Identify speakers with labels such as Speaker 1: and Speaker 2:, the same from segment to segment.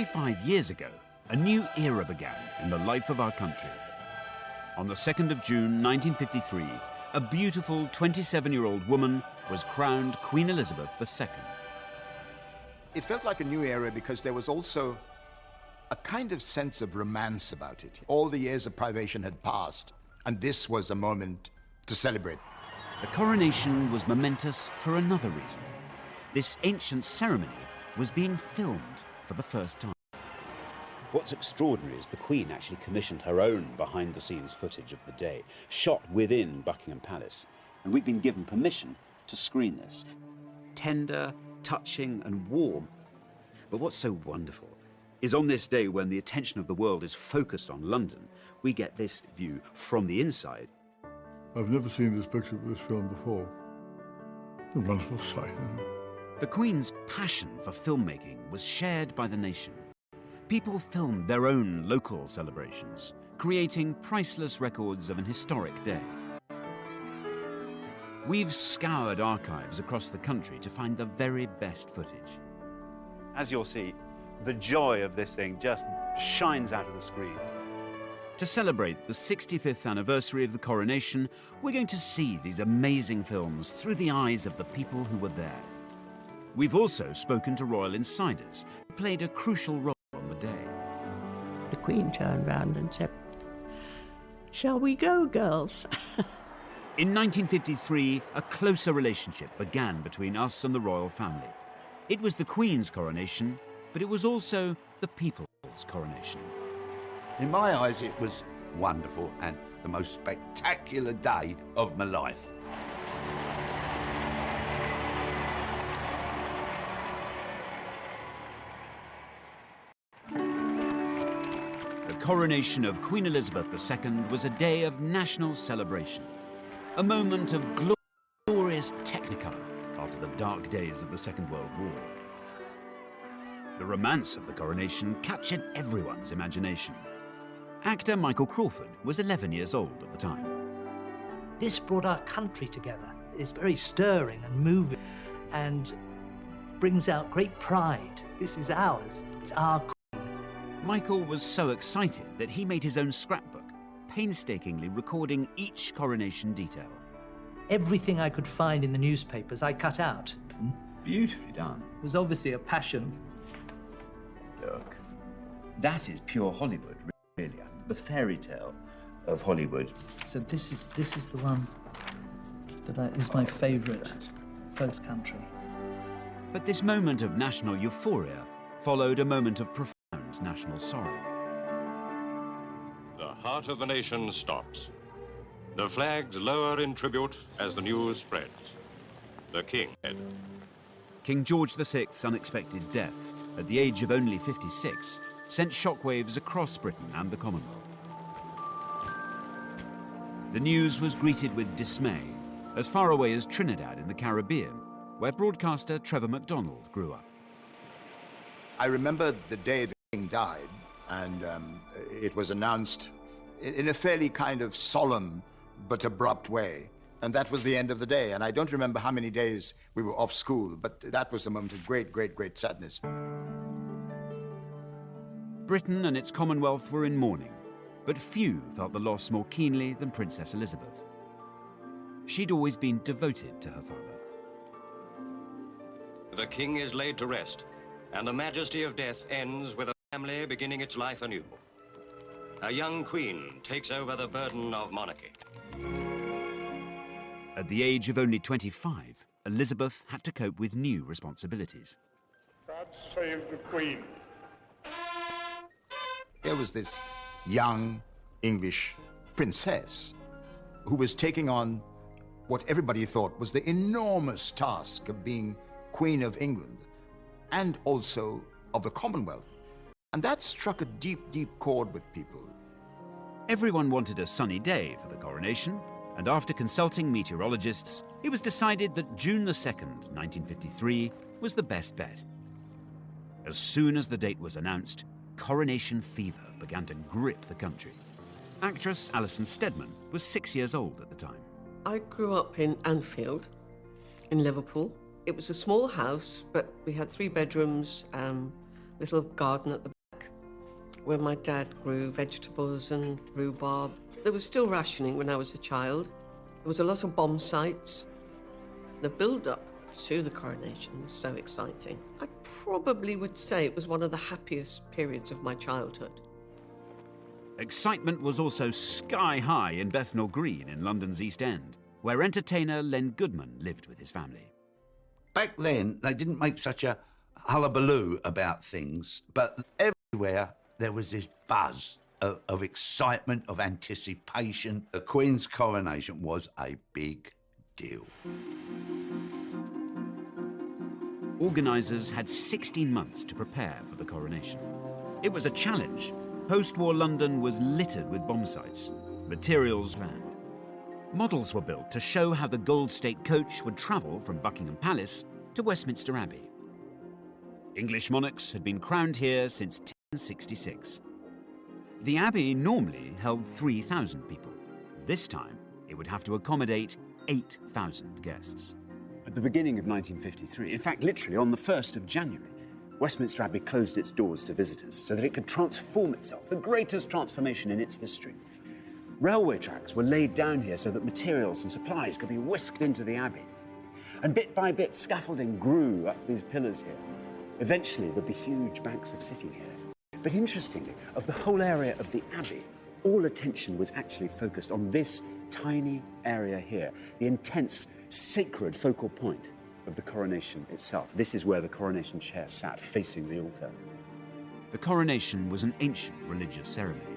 Speaker 1: 65 years ago, a new era began in the life of our country. On the 2nd of June 1953, a beautiful 27-year-old woman was crowned Queen Elizabeth II.
Speaker 2: It felt like a new era because there was also a kind of sense of romance about it. All the years of privation had passed, and this was a moment to celebrate.
Speaker 1: The coronation was momentous for another reason. This ancient ceremony was being filmed for the first time.
Speaker 3: What's extraordinary is the Queen actually commissioned her own behind-the-scenes footage of the day, shot within Buckingham Palace. And we've been given permission to screen this. Tender, touching and warm. But what's so wonderful is on this day when the attention of the world is focused on London, we get this view from the inside.
Speaker 4: I've never seen this picture of this film before. A wonderful sight.
Speaker 1: The Queen's passion for filmmaking was shared by the nation. People filmed their own local celebrations, creating priceless records of an historic day. We've scoured archives across the country to find the very best footage.
Speaker 3: As you'll see, the joy of this thing just shines out of the screen.
Speaker 1: To celebrate the 65th anniversary of the coronation, we're going to see these amazing films through the eyes of the people who were there. We've also spoken to royal insiders who played a crucial role on the day.
Speaker 5: The Queen turned round and said, "Shall we go, girls?"
Speaker 1: In 1953, a closer relationship began between us and the royal family. It was the Queen's coronation, but it was also the people's coronation.
Speaker 6: In my eyes, it was wonderful and the most spectacular day of my life.
Speaker 1: The coronation of Queen Elizabeth II was a day of national celebration, a moment of glorious technicolor after the dark days of the Second World War. The romance of the coronation captured everyone's imagination. Actor Michael Crawford was 11 years old at the time.
Speaker 7: This brought our country together. It's very stirring and moving and brings out great pride. This is ours. It's our Queen.
Speaker 1: Michael was so excited that he made his own scrapbook, painstakingly recording each coronation detail.
Speaker 7: Everything I could find in the newspapers, I cut out.
Speaker 1: Beautifully done.
Speaker 7: It was obviously a passion.
Speaker 1: Look, that is pure Hollywood, really. The fairy tale of Hollywood.
Speaker 7: So this is the one that is my favourite first country.
Speaker 1: But this moment of national euphoria followed a moment of profound national sorrow.
Speaker 8: The heart of the nation stops. The flags lower in tribute as the news spreads. The King dead.
Speaker 1: King George VI's unexpected death, at the age of only 56, sent shockwaves across Britain and the Commonwealth. The news was greeted with dismay, as far away as Trinidad in the Caribbean, where broadcaster Trevor MacDonald grew up.
Speaker 2: I remember the day the King died, and it was announced in a fairly kind of solemn but abrupt way. And that was the end of the day. And I don't remember how many days we were off school, but that was a moment of great, great, great sadness.
Speaker 1: Britain and its Commonwealth were in mourning, but few felt the loss more keenly than Princess Elizabeth. She'd always been devoted to her father.
Speaker 8: The King is laid to rest, and the majesty of death ends with a family beginning its life anew. A young queen takes over the burden of monarchy.
Speaker 1: At the age of only 25, Elizabeth had to cope with new responsibilities.
Speaker 4: God save the Queen.
Speaker 2: There was this young English princess who was taking on what everybody thought was the enormous task of being Queen of England and also of the Commonwealth. And that struck a deep, deep chord with people.
Speaker 1: Everyone wanted a sunny day for the coronation, and after consulting meteorologists, it was decided that June the 2nd, 1953, was the best bet. As soon as the date was announced, coronation fever began to grip the country. Actress Alison Steadman was 6 years old at the time.
Speaker 9: I grew up in Anfield, in Liverpool. It was a small house, but we had 3 bedrooms, little garden at the back where my dad grew vegetables and rhubarb. There was still rationing when I was a child. There was a lot of bomb sites. The build-up to the coronation was so exciting. I probably would say it was one of the happiest periods of my childhood.
Speaker 1: Excitement was also sky high in Bethnal Green in London's East End, where entertainer Len Goodman lived with his family.
Speaker 6: Back then, they didn't make such a hullabaloo about things, but everywhere there was this buzz of excitement, of anticipation. The Queen's coronation was a big deal.
Speaker 1: Organisers had 16 months to prepare for the coronation. It was a challenge. Post-war London was littered with bomb sites. Materials planned. Models were built to show how the Gold State coach would travel from Buckingham Palace to Westminster Abbey. English monarchs had been crowned here since 1066. The Abbey normally held 3,000 people. This time, it would have to accommodate 8,000 guests.
Speaker 3: At the beginning of 1953, in fact, literally on the 1st of January, Westminster Abbey closed its doors to visitors so that it could transform itself, the greatest transformation in its history. Railway tracks were laid down here so that materials and supplies could be whisked into the Abbey. And bit by bit, scaffolding grew up these pillars here. Eventually, there'd be huge banks of sitting here. But interestingly, of the whole area of the Abbey, all attention was actually focused on this tiny area here, the intense, sacred focal point of the coronation itself. This is where the coronation chair sat, facing the altar.
Speaker 1: The coronation was an ancient religious ceremony.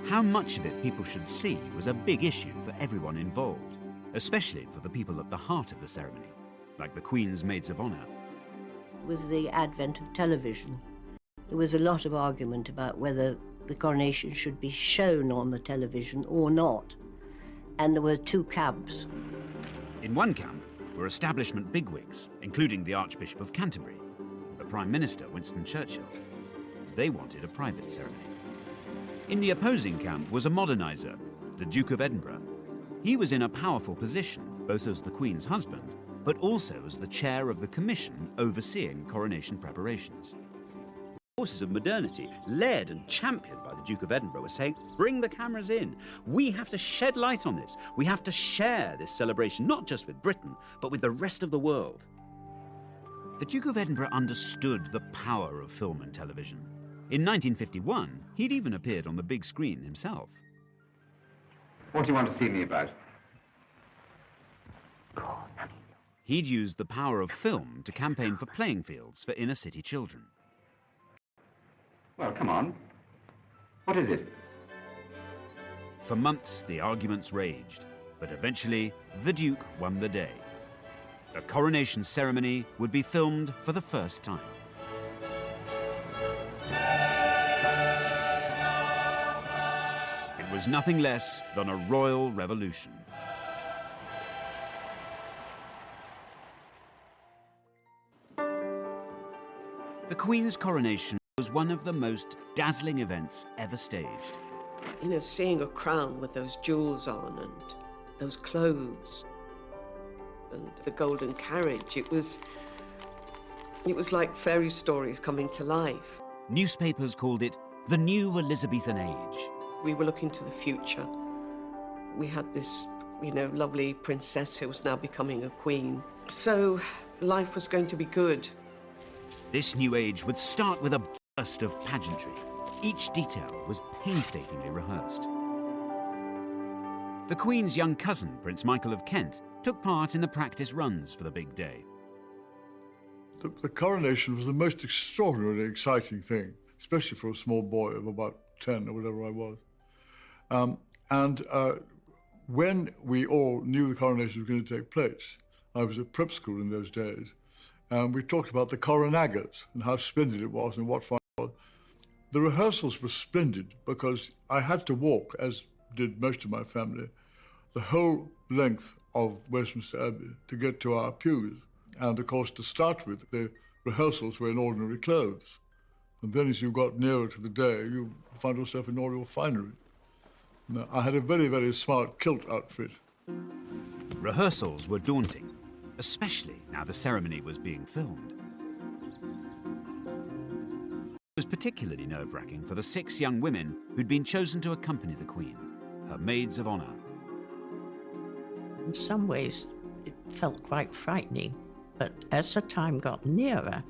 Speaker 1: How much of it people should see was a big issue for everyone involved, especially for the people at the heart of the ceremony, like the Queen's maids of honour.
Speaker 5: With the advent of television, there was a lot of argument about whether the coronation should be shown on the television or not. And there were two camps.
Speaker 1: In one camp were establishment bigwigs, including the Archbishop of Canterbury, and the Prime Minister, Winston Churchill. They wanted a private ceremony. In the opposing camp was a moderniser, the Duke of Edinburgh. He was in a powerful position, both as the Queen's husband, but also as the chair of the commission overseeing coronation preparations. Forces of modernity, led and championed by the Duke of Edinburgh, were saying, bring the cameras in. We have to shed light on this. We have to share this celebration, not just with Britain, but with the rest of the world. The Duke of Edinburgh understood the power of film and television. In 1951, he'd even appeared on the big screen himself.
Speaker 10: What do you want to see me about?
Speaker 1: He'd used the power of film to campaign for playing fields for inner city children.
Speaker 10: Well, come on. What is it?
Speaker 1: For months, the arguments raged, but eventually, the Duke won the day. The coronation ceremony would be filmed for the first time. It was nothing less than a royal revolution. The Queen's coronation was one of the most dazzling events ever staged.
Speaker 9: You know, seeing a crown with those jewels on and those clothes and the golden carriage, it was like fairy stories coming to life.
Speaker 1: Newspapers called it the new Elizabethan age.
Speaker 9: We were looking to the future. We had this, lovely princess who was now becoming a queen. So life was going to be good.
Speaker 1: This new age would start with a burst of pageantry. Each detail was painstakingly rehearsed. The Queen's young cousin, Prince Michael of Kent, took part in the practice runs for the big day.
Speaker 4: The coronation was the most extraordinarily exciting thing, especially for a small boy of about 10 or whatever I was. When we all knew the coronation was going to take place, I was at prep school in those days, and we talked about the coronagas and how splendid it was and what fun it was. The rehearsals were splendid because I had to walk, as did most of my family, the whole length of Westminster Abbey to get to our pews. And of course, to start with, the rehearsals were in ordinary clothes. And then as you got nearer to the day, you found yourself in all your finery. Now, I had a very, very smart kilt outfit.
Speaker 1: Rehearsals were daunting, especially now the ceremony was being filmed. It was particularly nerve-wracking for the 6 young women who'd been chosen to accompany the Queen, her maids of honour.
Speaker 11: In some ways, it felt quite frightening, but as the time got nearer,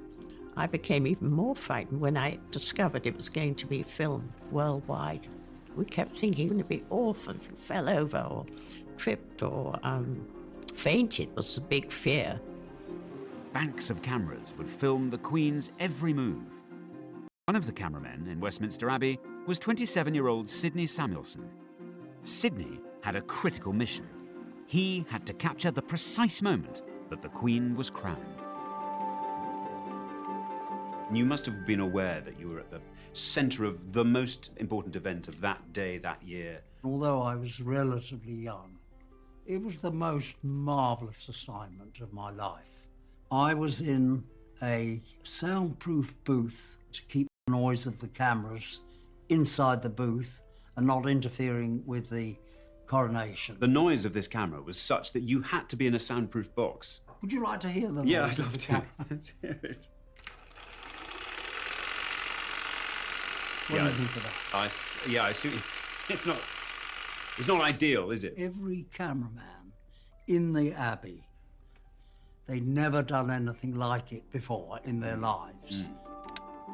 Speaker 11: I became even more frightened when I discovered it was going to be filmed worldwide. We kept thinking, wouldn't it be awful if you fell over or tripped or fainted was the big fear.
Speaker 1: Banks of cameras would film the Queen's every move. One of the cameramen in Westminster Abbey was 27-year-old Sidney Samuelson. Sidney had a critical mission. He had to capture the precise moment that the Queen was crowned.
Speaker 3: You must have been aware that you were at the centre of the most important event of that day, that year.
Speaker 12: Although I was relatively young, it was the most marvellous assignment of my life. I was in a soundproof booth to keep the noise of the cameras inside the booth and not interfering with the coronation.
Speaker 3: The noise of this camera was such that you had to be in a soundproof box.
Speaker 12: Would you like to hear the
Speaker 3: Yeah,
Speaker 12: noise
Speaker 3: I'd
Speaker 12: of
Speaker 3: love
Speaker 12: the
Speaker 3: to.
Speaker 12: camera?
Speaker 3: Let's hear it.
Speaker 12: What do you think of that?
Speaker 3: I see. It's not ideal, is it?
Speaker 12: Every cameraman in the Abbey, they'd never done anything like it before in their lives.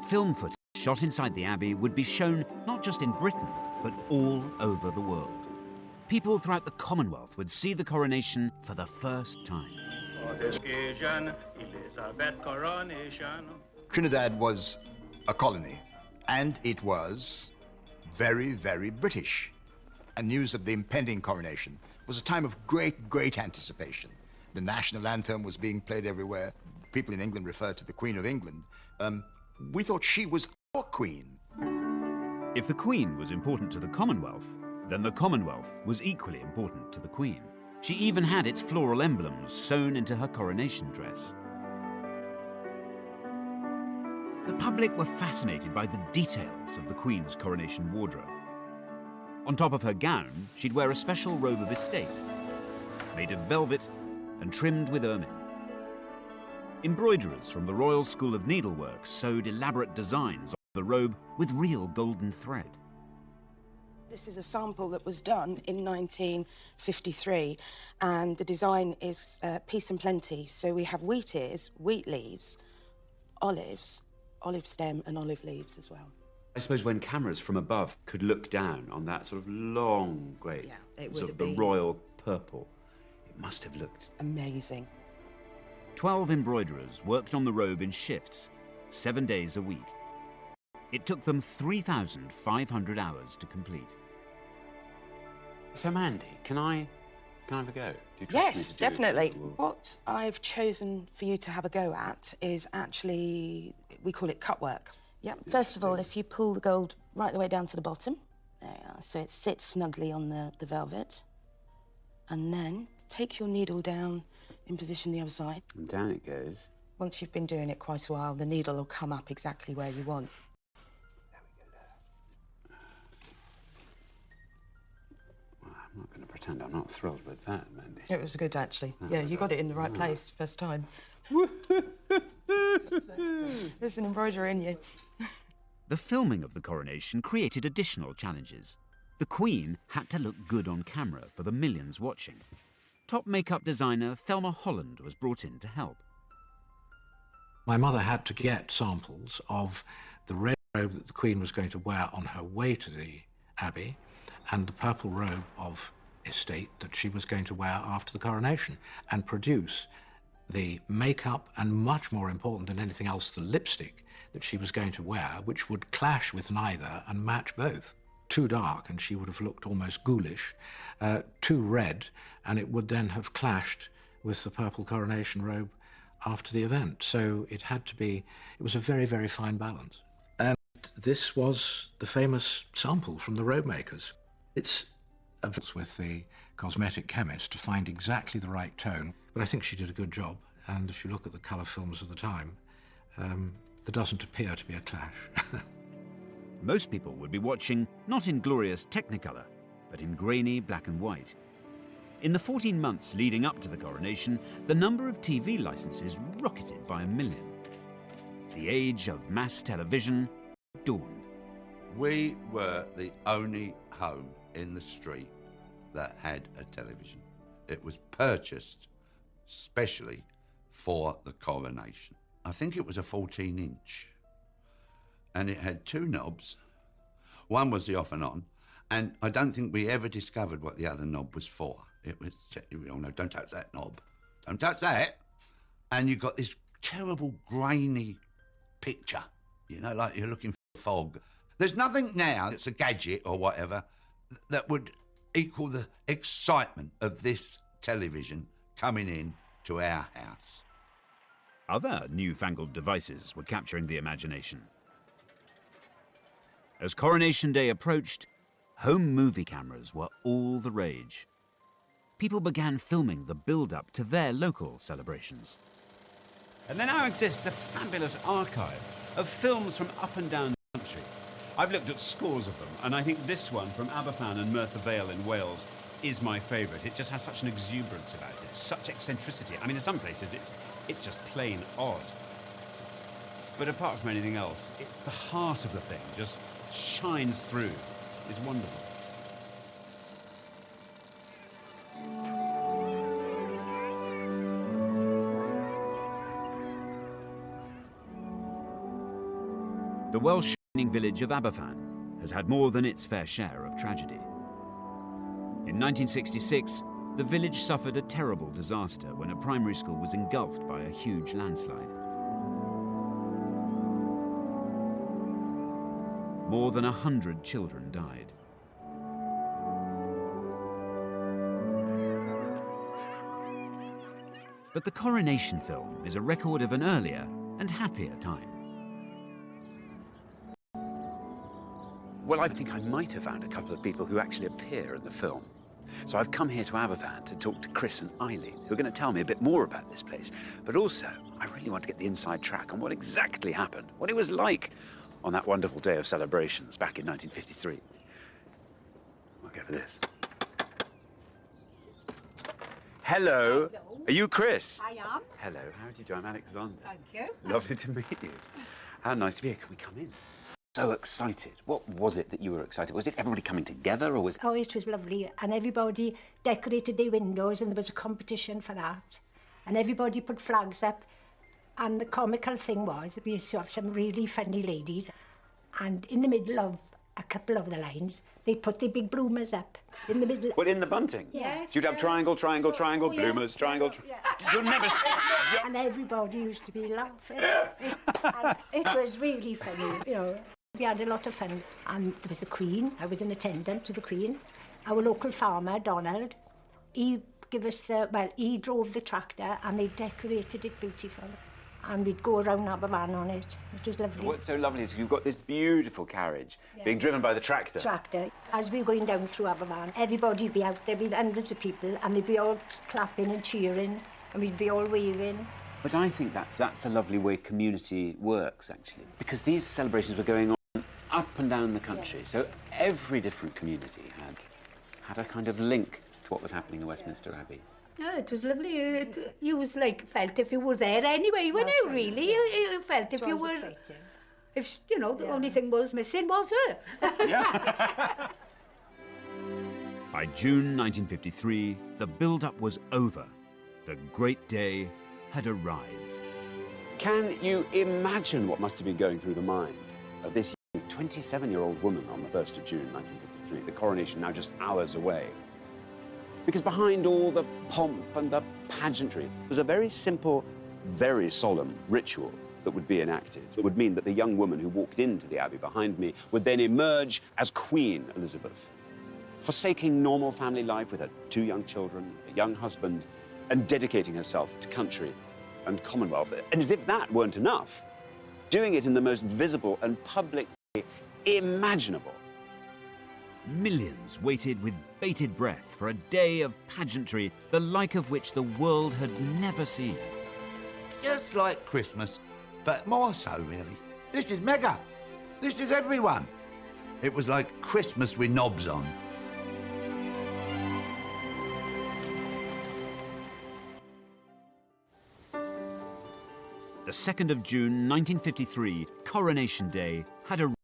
Speaker 1: Film footage shot inside the Abbey would be shown not just in Britain, but all over the world. People throughout the Commonwealth would see the coronation for the first time.
Speaker 2: Trinidad was a colony, and it was very, very British. And news of the impending coronation was a time of great, great anticipation. The national anthem was being played everywhere. People in England referred to the Queen of England. We thought she was our queen.
Speaker 1: If the Queen was important to the Commonwealth, then the Commonwealth was equally important to the Queen. She even had its floral emblems sewn into her coronation dress. The public were fascinated by the details of the Queen's coronation wardrobe. On top of her gown, she'd wear a special robe of estate, made of velvet and trimmed with ermine. Embroiderers from the Royal School of Needlework sewed elaborate designs on the robe with real golden thread.
Speaker 13: This is a sample that was done in 1953, and the design is peace and plenty. So we have wheat ears, wheat leaves, olives, olive stem and olive leaves as well.
Speaker 3: I suppose when cameras from above could look down on that sort of long, great, sort of the royal purple, it must have looked
Speaker 13: amazing.
Speaker 1: 12 embroiderers worked on the robe in shifts, 7 days a week. It took them 3,500 hours to complete.
Speaker 3: So, Mandy, can I have a go? Do you trust
Speaker 13: Yes,
Speaker 3: me to do
Speaker 13: definitely.
Speaker 3: it?
Speaker 13: What I've chosen for you to have a go at is actually, we call it cut work. Yep. First of all, if you pull the gold right the way down to the bottom, there you are, so it sits snugly on the velvet. And then take your needle down in position the other side.
Speaker 3: And down it goes.
Speaker 13: Once you've been doing it quite a while, the needle will come up exactly where you want.
Speaker 3: I'm not going to pretend I'm not thrilled with that, Mandy.
Speaker 13: It was good, actually. Yeah, you got it in the right place first time. There's an embroidery in you.
Speaker 1: The filming of the coronation created additional challenges. The Queen had to look good on camera for the millions watching. Top makeup designer Thelma Holland was brought in to help.
Speaker 14: My mother had to get samples of the red robe that the Queen was going to wear on her way to the Abbey and the purple robe of estate that she was going to wear after the coronation, and produce the makeup and, much more important than anything else, the lipstick that she was going to wear, which would clash with neither and match both. Too dark and she would have looked almost ghoulish, too red and it would then have clashed with the purple coronation robe after the event. So it had to be, it was a very, very fine balance. And this was the famous sample from the robe makers. It's with the cosmetic chemist to find exactly the right tone, but I think she did a good job. And if you look at the colour films of the time, there doesn't appear to be a clash.
Speaker 1: Most people would be watching not in glorious Technicolor, but in grainy black and white. In the 14 months leading up to the coronation, the number of TV licenses rocketed by 1 million. The age of mass television dawn.
Speaker 6: We were the only home in the street that had a television. It was purchased specially for the coronation. I think it was a 14-inch. And it had two knobs. One was the off and on, and I don't think we ever discovered what the other knob was for. It was, oh no, don't touch that knob. Don't touch that. And you got this terrible grainy picture, you know, like you're looking for fog. There's nothing now that's a gadget or whatever that would equal the excitement of this television coming in to our house.
Speaker 1: Other newfangled devices were capturing the imagination. As Coronation Day approached, home movie cameras were all the rage. People began filming the build-up to their local celebrations. And there now exists a fabulous archive of films from up and down the country. I've looked at scores of them, and I think this one from Aberfan and Merthyr Vale in Wales is my favourite. It just has such an exuberance about it, such eccentricity. I mean, in some places it's just plain odd. But apart from anything else, the heart of the thing just shines through. It's wonderful. The Welsh mining village of Aberfan has had more than its fair share of tragedy. In 1966, the village suffered a terrible disaster when a primary school was engulfed by a huge landslide. More than 100 children died. But the Coronation film is a record of an earlier and happier time.
Speaker 3: Well, I think I might have found a couple of people who actually appear in the film. So I've come here to Aberfan to talk to Chris and Eileen, who are going to tell me a bit more about this place. But also, I really want to get the inside track on what exactly happened, what it was like on that wonderful day of celebrations back in 1953. I'll go for this. Hello. Are you Chris?
Speaker 15: I am.
Speaker 3: Hello. How do you do? I'm Alexander.
Speaker 15: Thank you.
Speaker 3: Lovely to meet you. How nice to be here. Can we come in? So excited. What was it that you were excited? Was it everybody coming together, or was it...
Speaker 15: Oh, it was lovely. And everybody decorated their windows, and there was a competition for that. And everybody put flags up. And the comical thing was that we saw some really funny ladies. And in the middle of a couple of the lines, they put their big bloomers up. In the middle.
Speaker 3: Well, in the bunting?
Speaker 15: Yes.
Speaker 3: You'd have triangle, triangle, triangle, bloomers, triangle... You'll never...
Speaker 15: And everybody used to be laughing. And it was really funny, you know. We had a lot of fun. And there was the Queen. I was an attendant to the Queen. Our local farmer, Donald, he gave us he drove the tractor and they decorated it beautiful. And we'd go around Aberfan on it. It was lovely.
Speaker 3: What's so lovely is you've got this beautiful carriage being driven by the tractor.
Speaker 15: Tractor. As we were going down through Aberfan, everybody would be out there with hundreds of people and they'd be all clapping and cheering and we'd be all waving.
Speaker 3: But I think that's a lovely way community works, actually, because these celebrations were going on up and down the country. Yeah. So every different community had a kind of link to what was happening in Westminster Abbey.
Speaker 16: Yeah, it was lovely. You was like felt if you were there anyway, weren't you? Really, you felt if you were. Exciting. If you know, the only thing was missing was her.
Speaker 3: Yeah.
Speaker 1: By June 1953, the build-up was over. The great day had arrived.
Speaker 3: Can you imagine what must have been going through the mind of this 27-year-old woman on the 1st of June 1953, the coronation now just hours away? Because behind all the pomp and the pageantry was a very simple, very solemn ritual that would be enacted. It would mean that the young woman who walked into the Abbey behind me would then emerge as Queen Elizabeth, forsaking normal family life with her 2 young children, a young husband, and dedicating herself to country and Commonwealth. And as if that weren't enough, doing it in the most visible and public way imaginable.
Speaker 1: Millions waited with bated breath for a day of pageantry, the like of which the world had never seen.
Speaker 6: Just like Christmas, but more so, really. This is mega. This is everyone. It was like Christmas with knobs on.
Speaker 1: The 2nd of June 1953, Coronation Day, had arrived.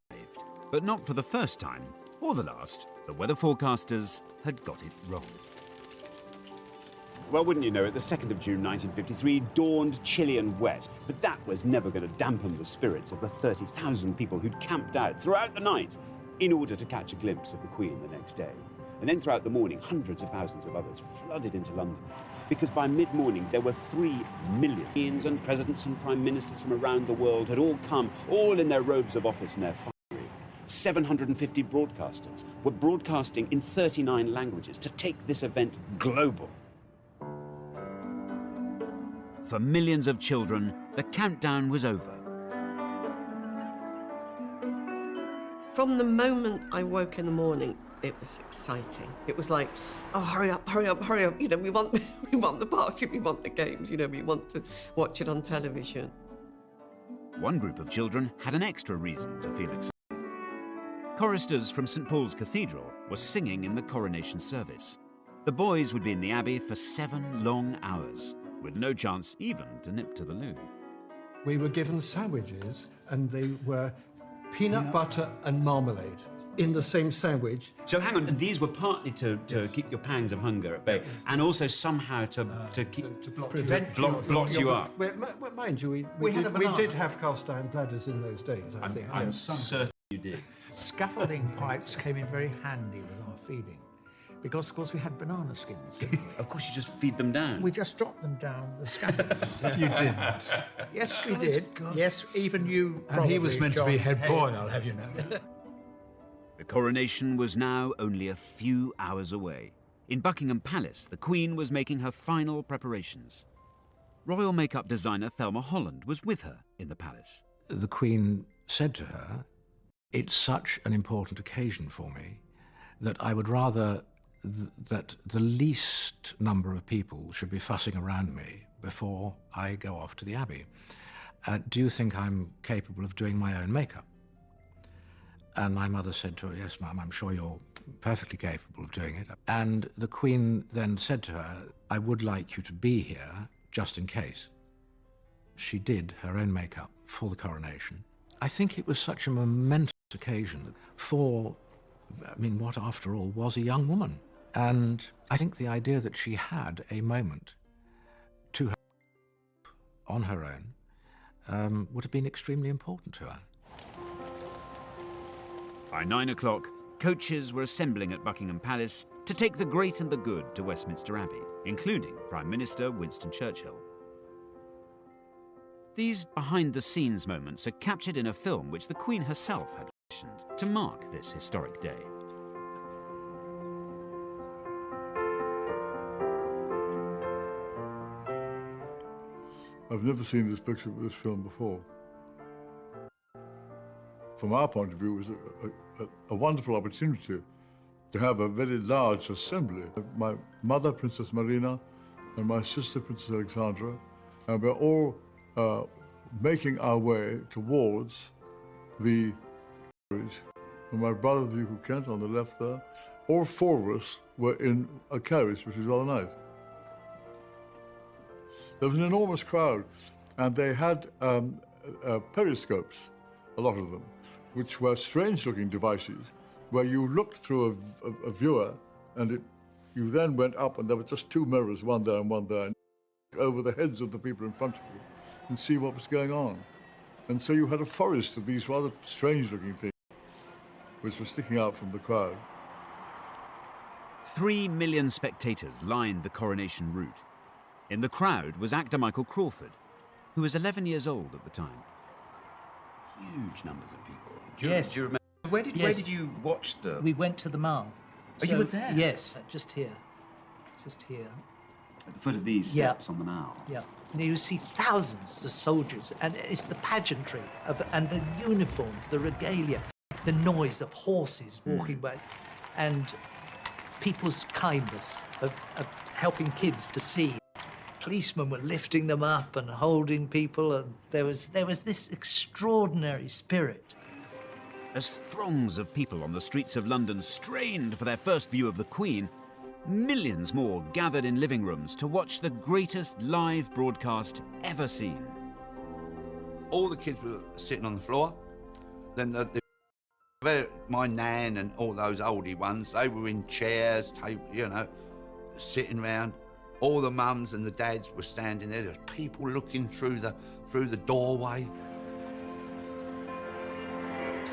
Speaker 1: But not for the first time, or the last, the weather forecasters had got it wrong.
Speaker 3: Well, wouldn't you know it, the 2nd of June 1953 dawned chilly and wet, but that was never going to dampen the spirits of the 30,000 people who'd camped out throughout the night in order to catch a glimpse of the Queen the next day. And then throughout the morning, hundreds of thousands of others flooded into London, because by mid-morning there were 3 million kings and presidents and prime ministers from around the world had all come, all in their robes of office and their finery. 750 broadcasters were broadcasting in 39 languages to take this event global.
Speaker 1: For millions of children, the countdown was over.
Speaker 9: From the moment I woke in the morning, it was exciting. It was like, oh, hurry up, hurry up, hurry up. You know, we want the party, we want the games, you know, we want to watch it on television.
Speaker 1: One group of children had an extra reason to feel excited. Choristers from St. Paul's Cathedral were singing in the coronation service. The boys would be in the Abbey for 7 long hours, with no chance even to nip to the loo.
Speaker 17: We were given sandwiches, and they were peanut butter and marmalade in the same sandwich.
Speaker 3: So hang on, and these were partly to keep your pangs of hunger at bay, and also somehow to blot you up.
Speaker 17: Well, mind you, we did have cast iron bladders in those days, I think.
Speaker 3: I'm certain you did.
Speaker 14: Scaffolding pipes came in very handy with our feeding, because, of course, we had banana skins.
Speaker 3: Of course, you just feed them down.
Speaker 14: We just dropped them down the scaffolding.
Speaker 4: You didn't.
Speaker 14: Yes, we did.
Speaker 4: God.
Speaker 14: Yes, even you.
Speaker 4: And he was meant to be head boy, I'll have you know.
Speaker 1: The coronation was now only a few hours away. In Buckingham Palace, the Queen was making her final preparations. Royal makeup designer Thelma Holland was with her in the palace.
Speaker 14: The Queen said to her, "It's such an important occasion for me that I would rather that the least number of people should be fussing around me before I go off to the Abbey. Do you think I'm capable of doing my own makeup?" And my mother said to her, "Yes, ma'am, I'm sure you're perfectly capable of doing it." And the Queen then said to her, "I would like you to be here just in case." She did her own makeup for the coronation. I think it was such a momentous occasion for, what after all was a young woman. And I think the idea that she had a moment to her on her own would have been extremely important to her.
Speaker 1: By 9 o'clock, coaches were assembling at Buckingham Palace to take the great and the good to Westminster Abbey, including Prime Minister Winston Churchill. These behind-the-scenes moments are captured in a film which the Queen herself had commissioned to mark this historic day.
Speaker 4: I've never seen this picture of this film before. From our point of view, it was a wonderful opportunity to have a very large assembly. My mother, Princess Marina, and my sister, Princess Alexandra, and we're all making our way towards the carriage. And my brother, the Duke of Kent, on the left there. All 4 of us were in a carriage, which was rather nice. There was an enormous crowd, and they had periscopes, a lot of them, which were strange-looking devices, where you looked through a viewer, and you then went up, and there were just 2 mirrors, one there and one there, and over the heads of the people in front of you, and see what was going on. And so you had a forest of these rather strange-looking things, which were sticking out from the crowd.
Speaker 1: 3 million spectators lined the coronation route. In the crowd was actor Michael Crawford, who was 11 years old at the time.
Speaker 3: Huge numbers of people.
Speaker 7: Yes.
Speaker 3: Do you remember? Where did you watch the...
Speaker 7: We went to the Mall.
Speaker 3: Oh, you were there?
Speaker 7: Yes, just here. Just here.
Speaker 3: At the foot of these steps on the Mall?
Speaker 7: Yeah. And you see thousands of soldiers, and it's the pageantry and the uniforms, the regalia, the noise of horses walking by, and people's kindness of helping kids to see. Policemen were lifting them up and holding people, and there was this extraordinary spirit.
Speaker 1: As throngs of people on the streets of London strained for their first view of the Queen, millions more gathered in living rooms to watch the greatest live broadcast ever seen.
Speaker 6: All the kids were sitting on the floor. Then My nan and all those oldie ones, they were in chairs, you know, sitting round. All the mums and the dads were standing there. There was people looking through the doorway.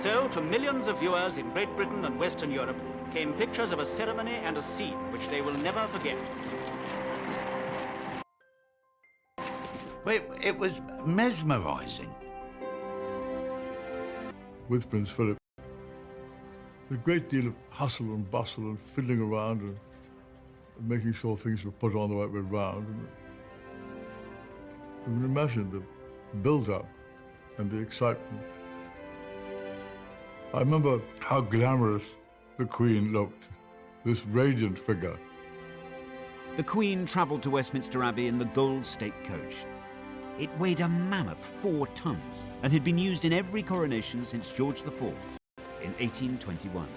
Speaker 18: So, to millions of viewers in Great Britain and Western Europe came pictures of a ceremony and a scene which they will never forget.
Speaker 6: It was mesmerising.
Speaker 4: With Prince Philip, a great deal of hustle and bustle and fiddling around and making sure things were put on the right way round. You can imagine the build-up and the excitement. I remember how glamorous the Queen looked, this radiant figure.
Speaker 1: The Queen travelled to Westminster Abbey in the Gold State Coach. It weighed a mammoth 4 tons and had been used in every coronation since George IV's in 1821.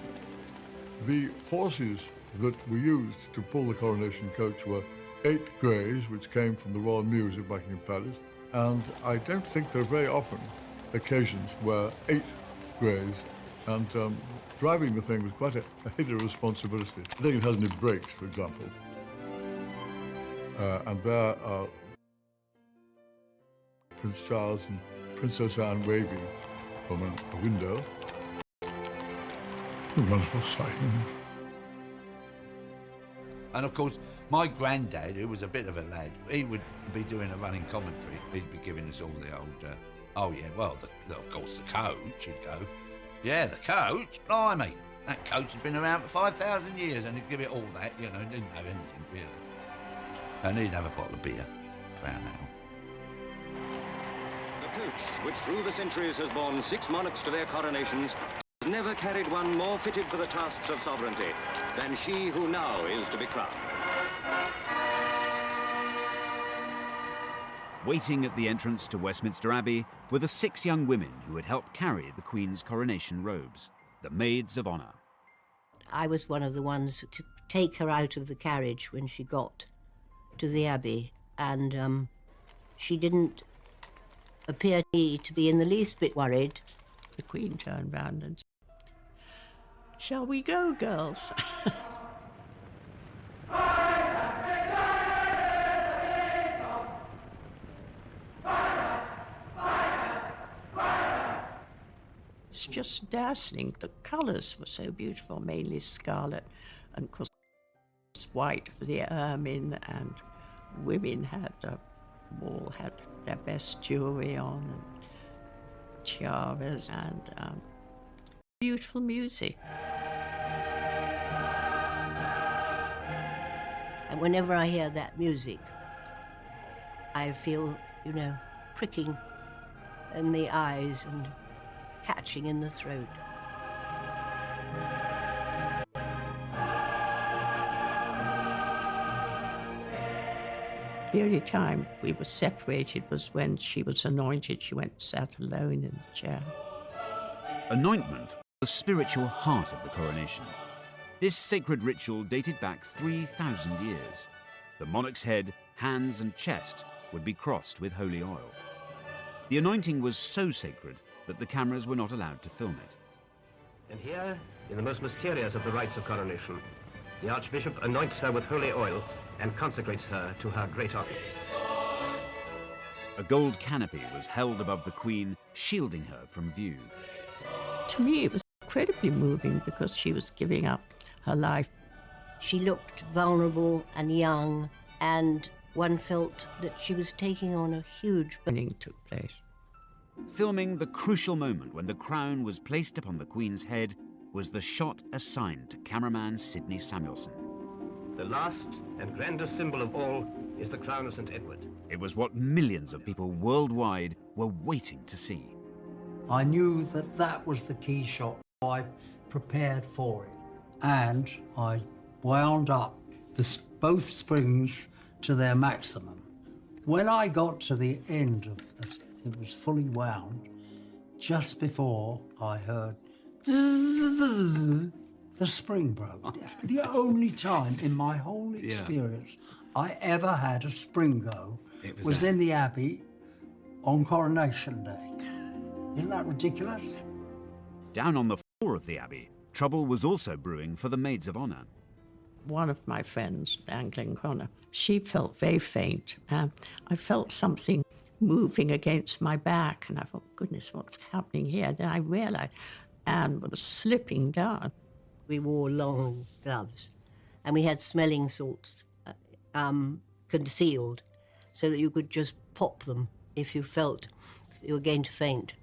Speaker 4: The horses that were used to pull the coronation coach were 8 greys, which came from the Royal Mews at Buckingham Palace, and I don't think there are very often occasions where 8 greys, and driving the thing was quite a heavy responsibility. I think it has any brakes, for example. And there are Prince Charles and Princess Anne waving from a window. A wonderful sight.
Speaker 6: And of course, my granddad, who was a bit of a lad, he would be doing a running commentary. He'd be giving us all the old, oh yeah, well, of course, the coach would go. Yeah, the coach, blimey. That coach had been around for 5,000 years, and he'd give it all that, you know, didn't know anything really. And he'd have a bottle of beer, £1 now.
Speaker 8: The coach, which through the centuries has borne 6 monarchs to their coronations, has never carried one more fitted for the tasks of sovereignty than she who now is to be crowned.
Speaker 1: Waiting at the entrance to Westminster Abbey were the 6 young women who had helped carry the Queen's coronation robes, the Maids of Honour.
Speaker 5: I was one of the ones to take her out of the carriage when she got to the Abbey, and she didn't appear to be in the least bit worried.
Speaker 11: The Queen turned round and said, "Shall we go, girls?" It's just dazzling. The colours were so beautiful, mainly scarlet, and of course white for the ermine, and women had all had their best jewellery on, and tiaras, and beautiful music.
Speaker 5: And whenever I hear that music, I feel, you know, pricking in the eyes and catching in the throat.
Speaker 11: The only time we were separated was when she was anointed. She went and sat alone in the chair.
Speaker 1: Anointment was the spiritual heart of the coronation. This sacred ritual dated back 3,000 years. The monarch's head, hands and chest would be crossed with holy oil. The anointing was so sacred that the cameras were not allowed to film it.
Speaker 19: And here, in the most mysterious of the rites of coronation, the Archbishop anoints her with holy oil and consecrates her to her great office.
Speaker 1: A gold canopy was held above the Queen, shielding her from view.
Speaker 11: To me, it was incredibly moving because she was giving up her life.
Speaker 5: She looked vulnerable and young, and one felt that she was taking on a huge
Speaker 11: burning took place.
Speaker 1: Filming the crucial moment when the crown was placed upon the Queen's head was the shot assigned to cameraman Sidney Samuelson.
Speaker 19: The last and grandest symbol of all is the crown of St. Edward.
Speaker 1: It was what millions of people worldwide were waiting to see.
Speaker 12: I knew that that was the key shot. I prepared for it, and I wound up both springs to their maximum. When I got to the end of this, it was fully wound, just before I heard the spring broke. The only time in my whole experience I ever had a spring go was in the Abbey on Coronation Day. Isn't that ridiculous?
Speaker 1: Down on the floor of the Abbey, trouble was also brewing for the Maids of Honour.
Speaker 11: One of my friends, Anne Connor, she felt very faint. I felt something moving against my back, and I thought, goodness, what's happening here? Then I realised Anne was slipping down.
Speaker 5: We wore long gloves, and we had smelling salts concealed so that you could just pop them if you felt you were going to faint.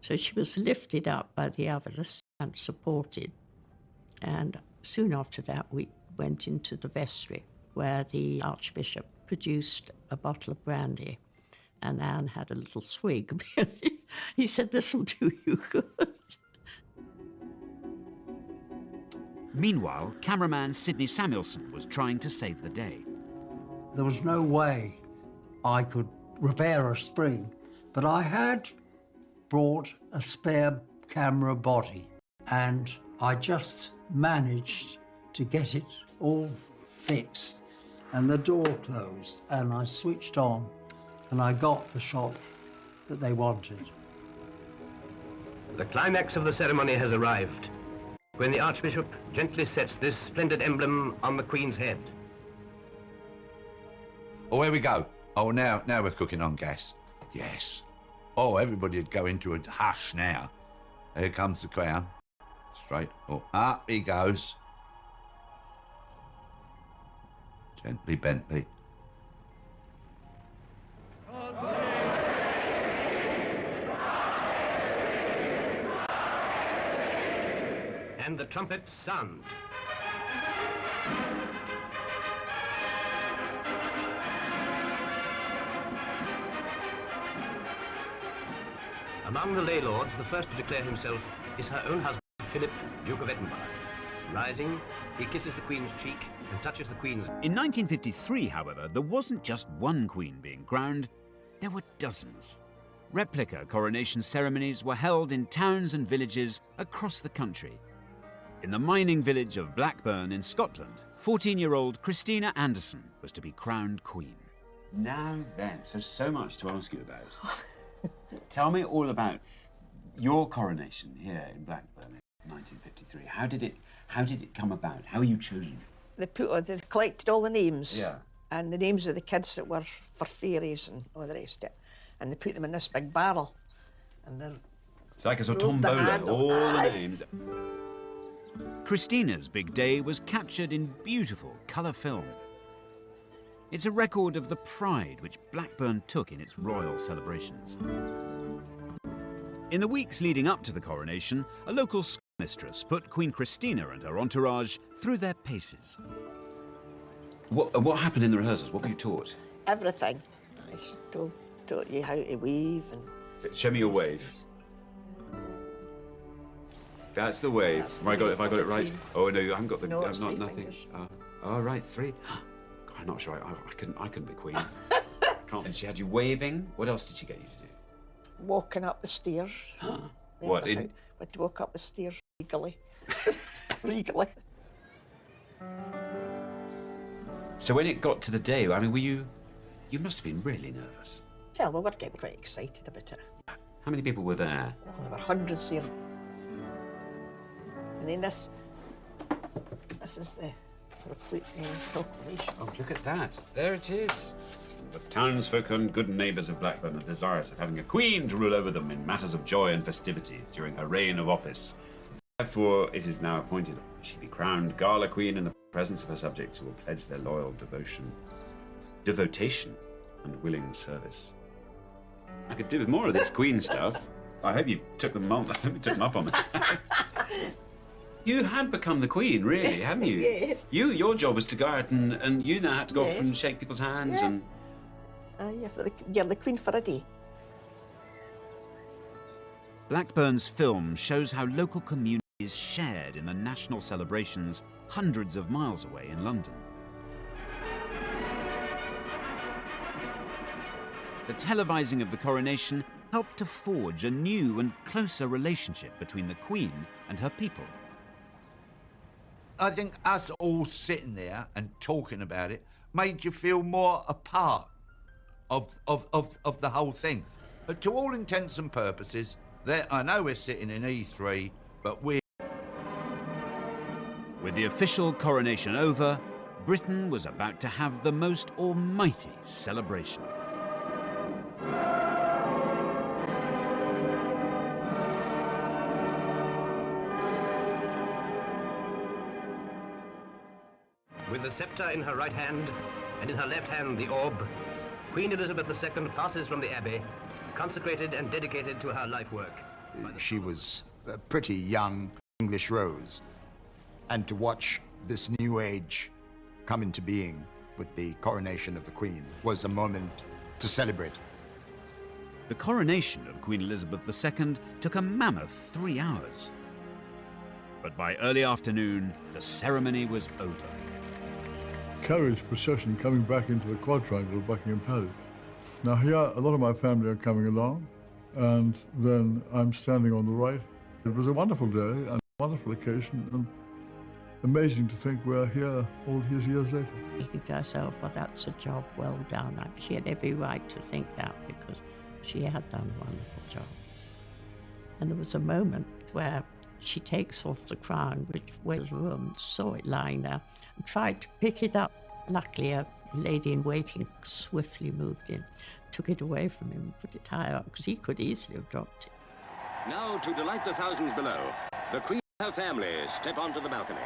Speaker 11: So she was lifted up by the others and supported. And soon after that, we went into the vestry, where the Archbishop produced a bottle of brandy, and Anne had a little swig. He said, "This'll do you good."
Speaker 1: Meanwhile, cameraman Sidney Samuelson was trying to save the day.
Speaker 12: There was no way I could repair a spring, but I had brought a spare camera body, and I just managed to get it all fixed, and the door closed, and I switched on, and I got the shot that they wanted.
Speaker 19: The climax of the ceremony has arrived, when the Archbishop gently sets this splendid emblem on the Queen's head.
Speaker 6: Oh, here we go. Oh, now we're cooking on gas. Yes. Oh, everybody'd go into a hush now. Here comes the crown. Straight. Oh, up he goes. Gently, Bentley.
Speaker 19: And the trumpets sound. Among the lay lords, the first to declare himself is her own husband, Philip, Duke of Edinburgh. Rising, he kisses the Queen's cheek and touches the Queen's...
Speaker 1: In 1953, however, there wasn't just one Queen being crowned, there were dozens. Replica coronation ceremonies were held in towns and villages across the country. In the mining village of Blackburn in Scotland, 14-year-old Christina Anderson was to be crowned Queen.
Speaker 3: Now then, so much to ask you about. Tell me all about your coronation here in Blackburn in 1953. How did it come about? How were you chosen?
Speaker 20: They collected all the names.
Speaker 3: Yeah.
Speaker 20: And the names of the kids that were for fairies and all the rest of it. And they put them in this big barrel. And then...
Speaker 3: It's like a sort of tombola, all the names.
Speaker 1: Christina's big day was captured in beautiful colour film. It's a record of the pride which Blackburn took in its royal celebrations. In the weeks leading up to the coronation, a local schoolmistress put Queen Christina and her entourage through their paces.
Speaker 3: What happened in the rehearsals? What were you taught?
Speaker 20: Everything. I taught you how to wave and...
Speaker 3: Show me your wave. That's the wave. Have I got it right? Oh no, I haven't got the.
Speaker 20: No,
Speaker 3: I'm not nothing. Oh right, three. God, I'm not sure. I couldn't be Queen. Can't. And she had you waving. What else did she get you to do?
Speaker 20: Walking up the stairs.
Speaker 3: What?
Speaker 20: We had to walk up the stairs regally. Regally.
Speaker 3: So when it got to the day, I mean, were you? You must have been really nervous.
Speaker 20: Yeah, we were getting quite excited about it.
Speaker 3: How many people were there?
Speaker 20: Oh, there were hundreds here. And then this is the proclamation.
Speaker 3: Oh, look at that. There it is. The townsfolk and good neighbours of Blackburn are desirous of having a queen to rule over them in matters of joy and festivity during her reign of office. Therefore, it is now appointed she be crowned Gala Queen in the presence of her subjects who will pledge their loyal devotation and willing service. I could do with more of this Queen stuff. I hope you took them up on it. You had become the Queen, really, hadn't you?
Speaker 20: Yes.
Speaker 3: Your job was to go out and you now had to go off and
Speaker 20: Yes.
Speaker 3: shake people's hands
Speaker 20: Yeah.
Speaker 3: and...
Speaker 20: You're the Queen for a day.
Speaker 1: Blackburn's film shows how local communities shared in the national celebrations hundreds of miles away in London. The televising of the coronation helped to forge a new and closer relationship between the Queen and her people.
Speaker 6: I think us all sitting there and talking about it made you feel more a part of the whole thing. But to all intents and purposes, I know we're sitting in E3, but we're
Speaker 1: With the official coronation over, Britain was about to have the most almighty celebration.
Speaker 19: With the sceptre in her right hand and in her left hand the orb, Queen Elizabeth II passes from the Abbey, consecrated and dedicated to her life work.
Speaker 2: She was a pretty young English rose, and to watch this new age come into being with the coronation of the Queen was a moment to celebrate.
Speaker 1: The coronation of Queen Elizabeth II took a mammoth 3 hours. But by early afternoon, the ceremony was over.
Speaker 4: Carriage procession coming back into the quadrangle of Buckingham Palace. Now here, a lot of my family are coming along, and then I'm standing on the right. It was a wonderful day and a wonderful occasion, and amazing to think we're here all these years later.
Speaker 11: You think to herself, well, that's a job well done. She had every right to think that because she had done a wonderful job. And there was a moment where she takes off the crown, which was room, saw it lying there, and tried to pick it up. Luckily, a lady in waiting swiftly moved in, took it away from him, put it higher up, because he could easily have dropped it.
Speaker 8: Now, to delight the thousands below, the Queen and her family step onto the balcony.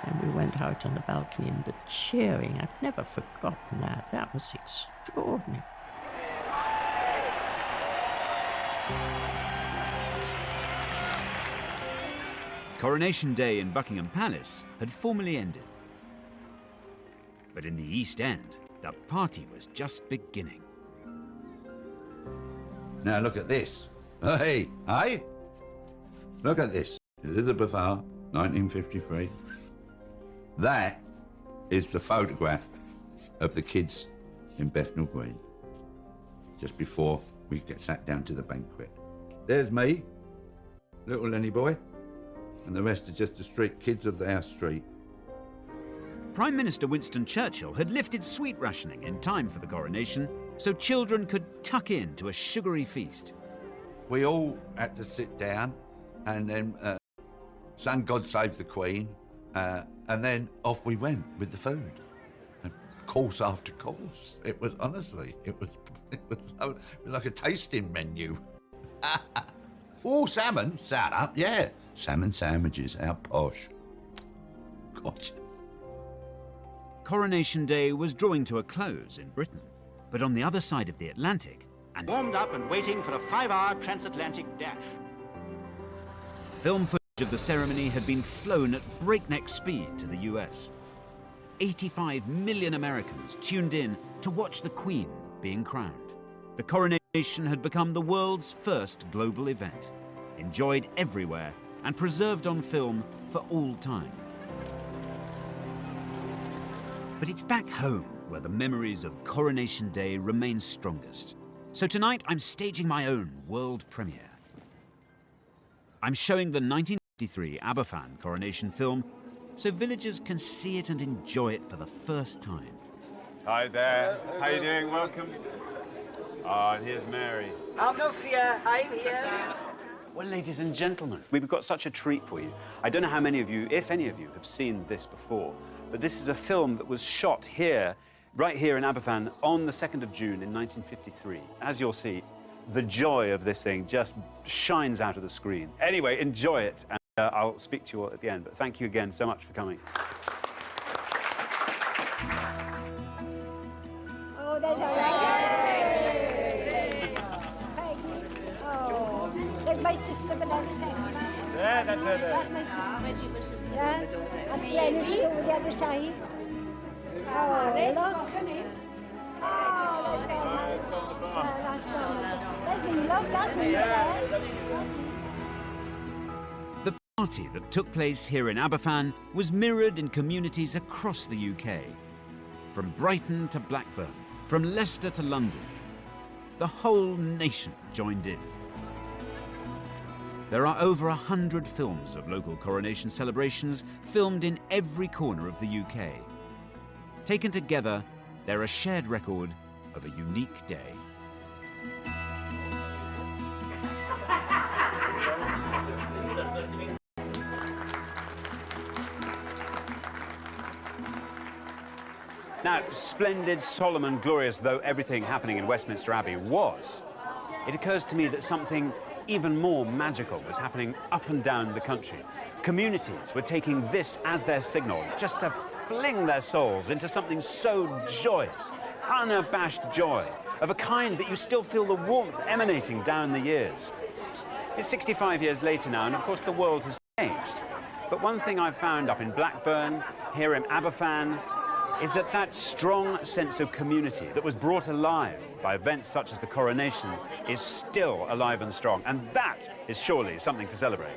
Speaker 11: And we went out on the balcony, and the cheering, I've never forgotten that. That was extraordinary.
Speaker 1: Coronation Day in Buckingham Palace had formally ended. But in the East End, the party was just beginning.
Speaker 6: Now look at this. Hey, hey? Look at this. Elizabeth R, 1953. That is the photograph of the kids in Bethnal Green, just before we get sat down to the banquet. There's me, little Lenny boy, and the rest are just the street kids of our street.
Speaker 1: Prime Minister Winston Churchill had lifted sweet rationing in time for the coronation, so children could tuck in to a sugary feast.
Speaker 6: We all had to sit down and then sang God Save the Queen, and then off we went with the food. And course after course. It was, honestly, it was like a tasting menu. Oh, salmon, sat up, yeah. Salmon sandwiches, how posh. Gorgeous.
Speaker 1: Coronation Day was drawing to a close in Britain, but on the other side of the Atlantic, and
Speaker 18: warmed up and waiting for a 5-hour transatlantic dash.
Speaker 1: Film footage of the ceremony had been flown at breakneck speed to the US. 85 million Americans tuned in to watch the Queen being crowned. The coronation had become the world's first global event, enjoyed everywhere and preserved on film for all time. But it's back home where the memories of Coronation Day remain strongest. So tonight I'm staging my own world premiere. I'm showing the 1953 Aberfan coronation film so villagers can see it and enjoy it for the first time.
Speaker 21: Hi there. How you doing? Welcome. Ah, and here's Mary.
Speaker 20: I'm no fear. I'm here.
Speaker 3: Well, ladies and gentlemen, we've got such a treat for you. I don't know how many of you, if any of you, have seen this before, but this is a film that was shot here, right here in Aberfan, on the 2nd of June in 1953. As you'll see, the joy of this thing just shines out of the screen. Anyway, enjoy it, and I'll speak to you all at the end, but thank you again so much for coming.
Speaker 15: Oh, there's there's my sister, but that's it.
Speaker 21: Yeah, that's her there.
Speaker 15: That's my sister. Yeah, and Glenn is over the other side. Oh, look.
Speaker 1: The party that took place here in Aberfan was mirrored in communities across the UK. From Brighton to Blackburn, from Leicester to London, the whole nation joined in. There are over 100 films of local coronation celebrations filmed in every corner of the UK. Taken together, they're a shared record of a unique day.
Speaker 3: Now, splendid, solemn and glorious though everything happening in Westminster Abbey was, it occurs to me that something even more magical was happening up and down the country. Communities were taking this as their signal, just to fling their souls into something so joyous, unabashed joy, of a kind that you still feel the warmth emanating down the years. It's 65 years later now, and of course the world has changed. But one thing I've found up in Blackburn, here in Aberfan, is that that strong sense of community that was brought alive by events such as the coronation is still alive and strong, and that is surely something to celebrate.